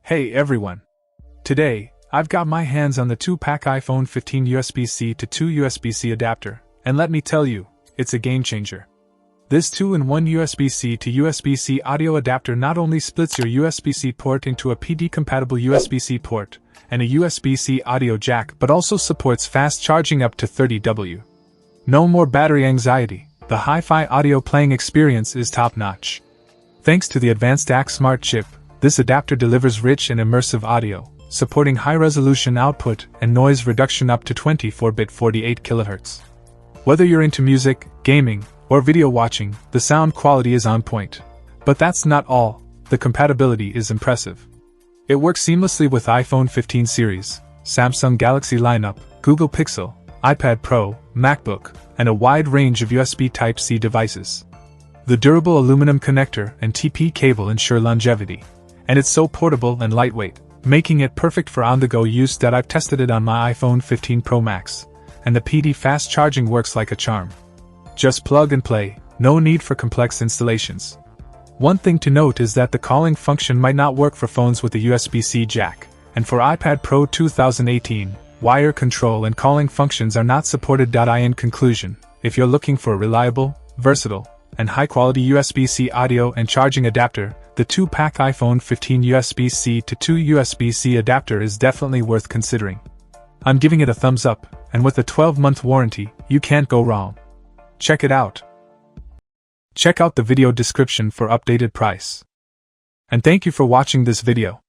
Hey everyone! Today, I've got my hands on the 2-pack iPhone 15 USB-C to 2 USB-C adapter, and let me tell you, it's a game changer. This 2-in-1 USB-C to USB-C audio adapter not only splits your USB-C port into a PD-compatible USB-C port and a USB-C audio jack but also supports fast charging up to 30W. No more battery anxiety, the hi-fi audio playing experience is top-notch. Thanks to the advanced DAC Smart chip, this adapter delivers rich and immersive audio, supporting high-resolution output and noise reduction up to 24-bit 48 kHz. Whether you're into music, gaming, or video watching, the sound quality is on point. But that's not all, the compatibility is impressive. It works seamlessly with iPhone 15 series, Samsung Galaxy lineup, Google Pixel, iPad Pro, MacBook, and a wide range of USB Type-C devices. The durable aluminum connector and TP cable ensure longevity, and it's so portable and lightweight, making it perfect for on-the-go use that I've tested it on my iPhone 15 Pro Max, and the PD fast charging works like a charm. Just plug and play, no need for complex installations. One thing to note is that the calling function might not work for phones with a USB-C jack, and for iPad Pro 2018, wire control and calling functions are not supported. In conclusion, if you're looking for a reliable, versatile, and high-quality USB-C audio and charging adapter, the 2-pack iPhone 15 USB-C to 2 USB-C adapter is definitely worth considering. I'm giving it a thumbs up, and with a 12-month warranty, you can't go wrong. Check it out. Check out the video description for updated price. And thank you for watching this video.